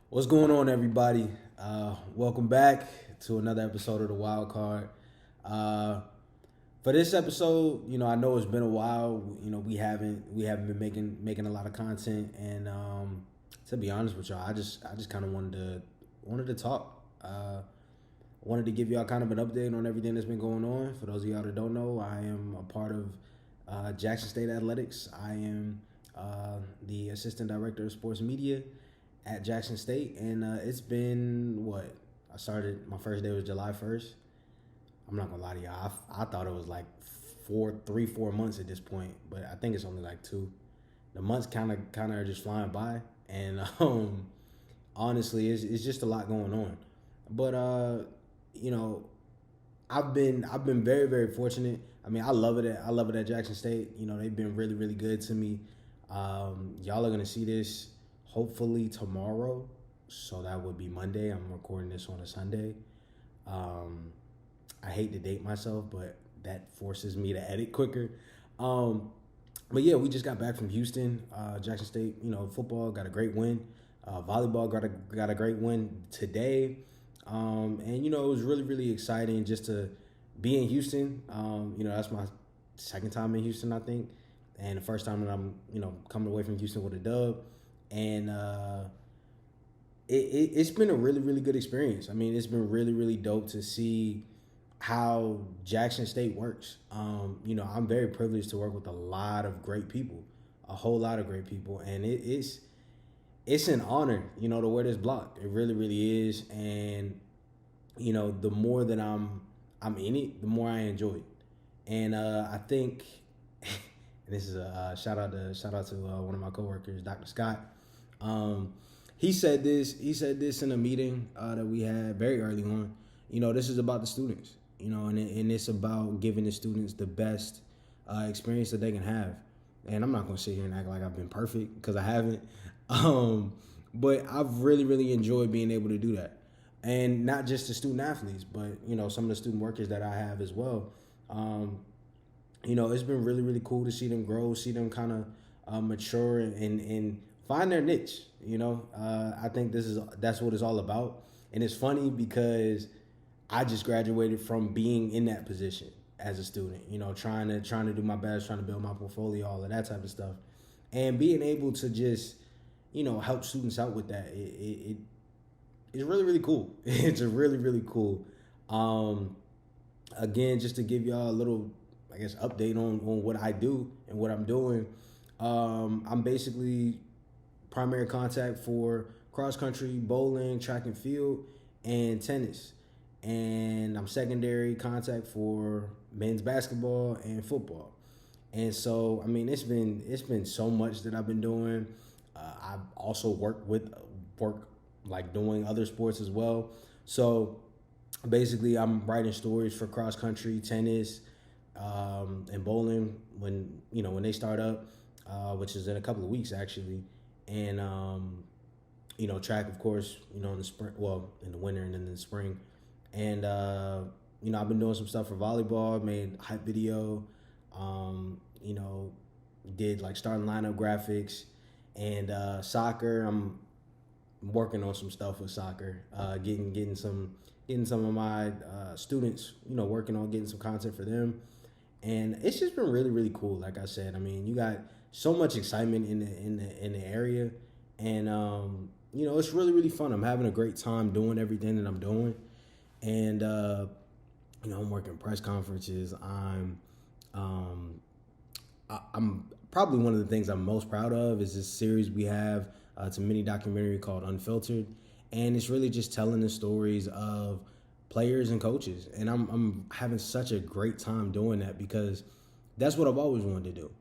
What's going on, everybody? Welcome back to another episode of the Wild Card. Uh, for this episode, I know it's been a while. We haven't been making a lot of content, and to be honest with y'all, I just kind of wanted to talk. Wanted to give y'all kind of an update on everything that's been going on. For those of y'all that don't know, I am a part of Jackson State Athletics. I am the assistant director of sports media at Jackson State, and it's been what I started. My first day was July 1st. I'm not gonna lie to y'all. I thought it was like 4 months at this point, but I think it's only like two. The months kind of are just flying by, and honestly, it's just a lot going on. But you know, I've been very very fortunate. I mean, I love it at Jackson State. They've been really really good to me. Y'all are gonna see this hopefully tomorrow, so that would be Monday. I'm recording this on a Sunday. Um, I hate to date myself, but that forces me to edit quicker. Um, but yeah, we just got back from Houston. Jackson State, football got a great win. Volleyball got a great win today. And it was really really exciting just to be in Houston. That's my second time in Houston, I think, and the first time that I'm coming away from Houston with a dub, and it's been a really really good experience. I mean, it's been really dope to see how Jackson State works. I'm very privileged to work with a lot of great people, a whole lot of great people, and it's an honor, to wear this block. It really, really is. And, the more that I'm in it, the more I enjoy it. And I think, and this is a shout out to one of my coworkers, Dr. Scott. He said this. He said this in a meeting that we had very early on. This is about the students. And it's about giving the students the best experience that they can have. And I'm not gonna sit here and act like I've been perfect because I haven't. But I've really, really enjoyed being able to do that, and not just the student athletes, but some of the student workers that I have as well. It's been really, really cool to see them grow, see them kind of mature and find their niche. I think that's what it's all about, and it's funny because I just graduated from being in that position as a student, trying to do my best, trying to build my portfolio, all of that type of stuff, and being able to just, help students out with that. It's really really cool. It's a really really cool. Again, just to give y'all a little, I guess, update on what I do and what I'm doing. I'm basically primary contact for cross country, bowling, track and field, and tennis. And I'm secondary contact for men's basketball and football. And so, I mean, it's been so much that I've been doing. I've also work like doing other sports as well. So basically, I'm writing stories for cross country, tennis, and bowling when they start up, which is in a couple of weeks actually, and track, of course, in the spring, well, in the winter and then in the spring. And I've been doing some stuff for volleyball, made hype video, you know, did like starting lineup graphics, and soccer. I'm working on some stuff with soccer, getting some of my students, working on getting some content for them, and it's just been really really cool. Like I said, I mean, you got so much excitement in the area, and it's really really fun. I'm having a great time doing everything that I'm doing, and I'm working press conferences. I'm probably one of the things I'm most proud of is this series we have. It's a mini documentary called Unfiltered, and it's really just telling the stories of players and coaches. And I'm having such a great time doing that because that's what I've always wanted to do.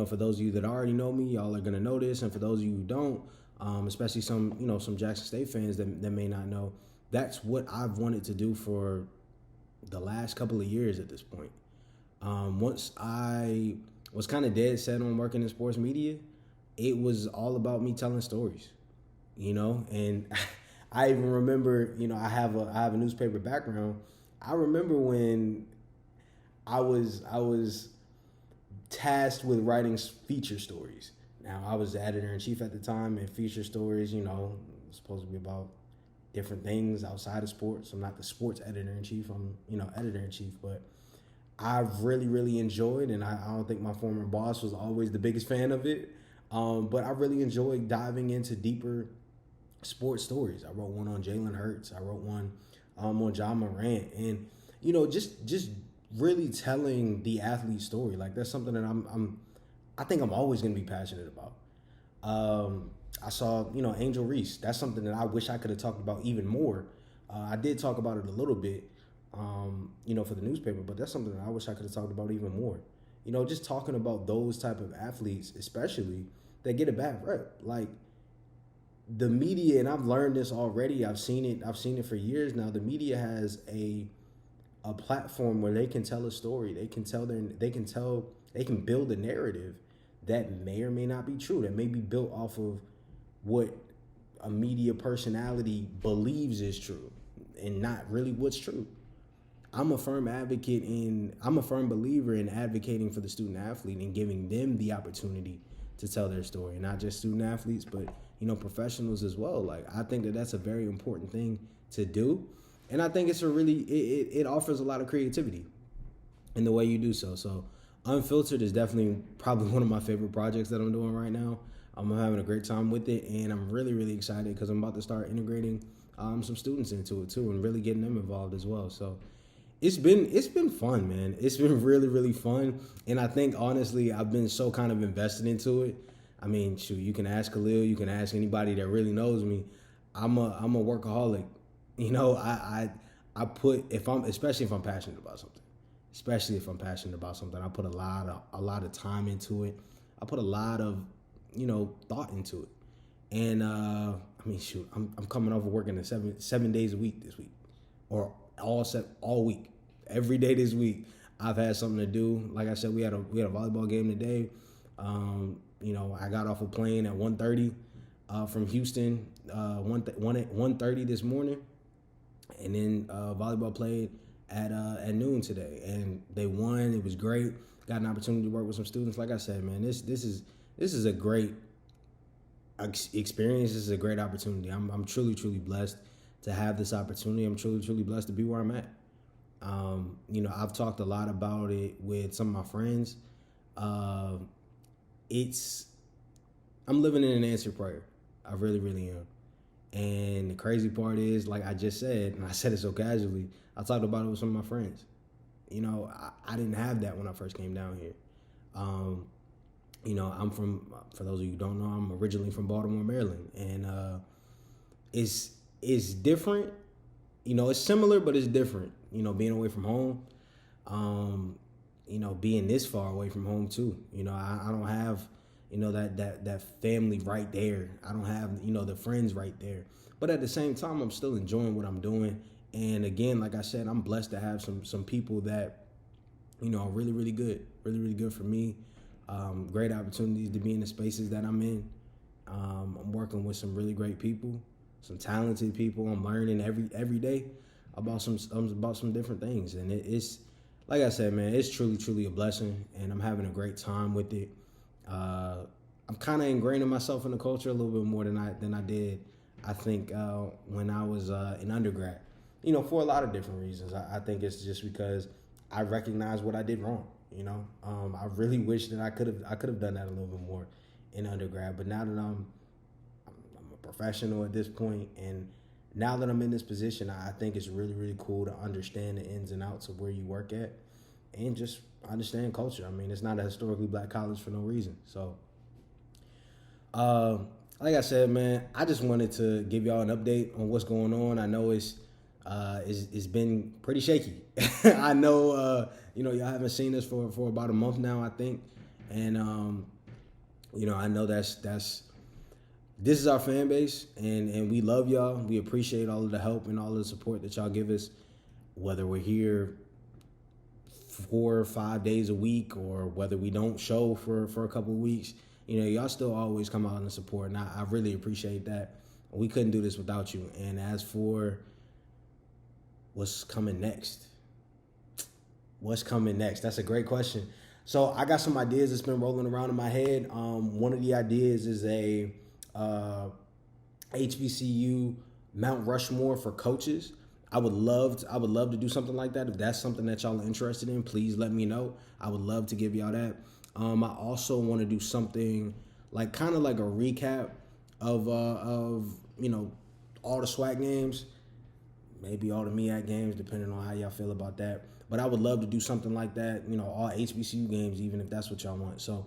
For those of you that already know me, y'all are gonna know this, and for those of you who don't, especially some Jackson State fans that may not know, that's what I've wanted to do for the last couple of years at this point. Once I was kind of dead set on working in sports media, it was all about me telling stories, and I even remember, I have a newspaper background. I remember when I was tasked with writing feature stories. Now, I was the editor in chief at the time, and feature stories, It's supposed to be about different things outside of sports. I'm not the sports editor-in-chief. I'm, editor-in-chief. But I've really, really enjoyed, and I don't think my former boss was always the biggest fan of it. But I really enjoyed diving into deeper sports stories. I wrote one on Jalen Hurts. I wrote one on John Morant. And, just really telling the athlete story. Like, that's something that I think I'm always going to be passionate about. I saw, Angel Reese. That's something that I wish I could have talked about even more. I did talk about it a little bit, for the newspaper, but that's something that I wish I could have talked about even more. Just talking about those type of athletes, especially, that get a bad rep. Like, the media, and I've learned this already. I've seen it for years now. The media has a platform where they can tell a story. They can build a narrative that may or may not be true, that may be built off of what a media personality believes is true and not really what's true. I'm a firm believer in advocating for the student athlete and giving them the opportunity to tell their story, not just student athletes, but, professionals as well. Like, I think that that's a very important thing to do. And I think it offers a lot of creativity in the way you do so. So Unfiltered is definitely probably one of my favorite projects that I'm doing right now. I'm having a great time with it, and I'm really, really excited because I'm about to start integrating some students into it too, and really getting them involved as well. So it's been fun, man. It's been really, really fun, and I think honestly I've been so kind of invested into it. I mean, shoot, you can ask Khalil, you can ask anybody that really knows me. I'm a workaholic. I put especially if I'm passionate about something. I put a lot of time into it. I put a lot of, thought into it. And I'm coming off of working 7 days a week this week, or all week, every day this week. I've had something to do. Like I said, we had a volleyball game today. I got off a plane at 1:30 from Houston, 1:30 this morning, and then volleyball played at noon today, and they won. It was great. Got an opportunity to work with some students. Like I said, man, this is a great experience. This is a great opportunity. I'm truly, truly blessed to have this opportunity. I'm truly, truly blessed to be where I'm at. I've talked a lot about it with some of my friends. I'm living in an answered prayer. I really, really am. And the crazy part is, like I just said, and I said it so casually, I talked about it with some of my friends. I didn't have that when I first came down here. I'm for those of you who don't know, I'm originally from Baltimore, Maryland. And it's different. It's similar, but it's different. Being away from home, being this far away from home too. I don't have, that family right there. I don't have, the friends right there. But at the same time, I'm still enjoying what I'm doing. And again, like I said, I'm blessed to have some people that, are really, really good for me. Great opportunities to be in the spaces that I'm in. I'm working with some really great people, some talented people. I'm learning every day about some different things. And it's, like I said, man, it's truly, truly a blessing, and I'm having a great time with it. I'm kind of ingraining myself in the culture a little bit more than I did, I think, when I was in undergrad. For a lot of different reasons. I think it's just because I recognize what I did wrong. I really wish that I could have done that a little bit more in undergrad. But now that I'm a professional at this point, and now that I'm in this position, I think it's really, really cool to understand the ins and outs of where you work at and just understand culture. I mean, it's not a historically black college for no reason. So, like I said, man, I just wanted to give y'all an update on what's going on. I know it's been pretty shaky. I know, y'all haven't seen us for about a month now, I think. And, I know this is our fan base, and we love y'all. We appreciate all of the help and all of the support that y'all give us, whether we're here 4 or 5 days a week or whether we don't show for a couple of weeks. Y'all still always come out and support, and I really appreciate that. We couldn't do this without you. And as for what's coming next? That's a great question. So I got some ideas that's been rolling around in my head. One of the ideas is HBCU Mount Rushmore for coaches. I would love to do something like that. If that's something that y'all are interested in, please let me know. I would love to give y'all that. I also want to do something like kind of like a recap of all the SWAC games, maybe all the MEAC games, depending on how y'all feel about that. But I would love to do something like that, all HBCU games, even if that's what y'all want. So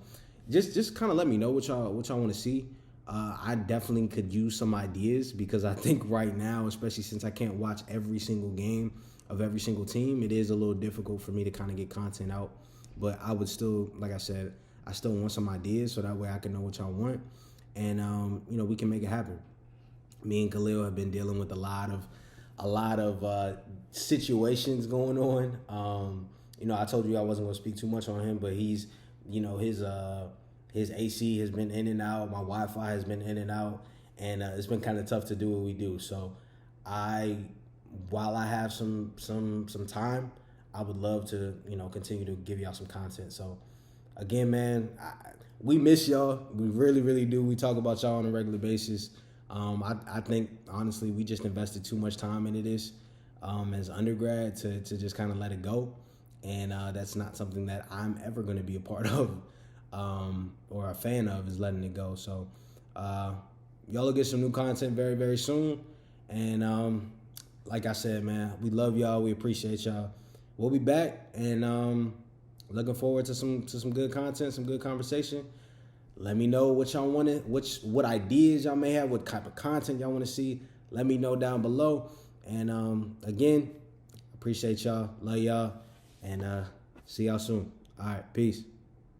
just kind of let me know what y'all want to see. I definitely could use some ideas because I think right now, especially since I can't watch every single game of every single team, it is a little difficult for me to kind of get content out. But I would still, like I said, I still want some ideas so that way I can know what y'all want. And, we can make it happen. Me and Khalil have been dealing with a lot of situations going on. I told you I wasn't going to speak too much on him, but he's, his AC has been in and out. My Wi-Fi has been in and out, and it's been kind of tough to do what we do. So, while I have some time, I would love to continue to give y'all some content. So, again, man, we miss y'all. We really, really do. We talk about y'all on a regular basis. I think honestly we just invested too much time into this as undergrad to just kind of let it go, and that's not something that I'm ever going to be a part of. Or a fan of, is letting it go. So y'all will get some new content very, very soon. And like I said, man, we love y'all. We appreciate y'all. We'll be back, and looking forward to some good content, some good conversation. Let me know what y'all wanted, what ideas y'all may have, what type of content y'all want to see. Let me know down below. And again, appreciate y'all. Love y'all. And see y'all soon. All right, peace.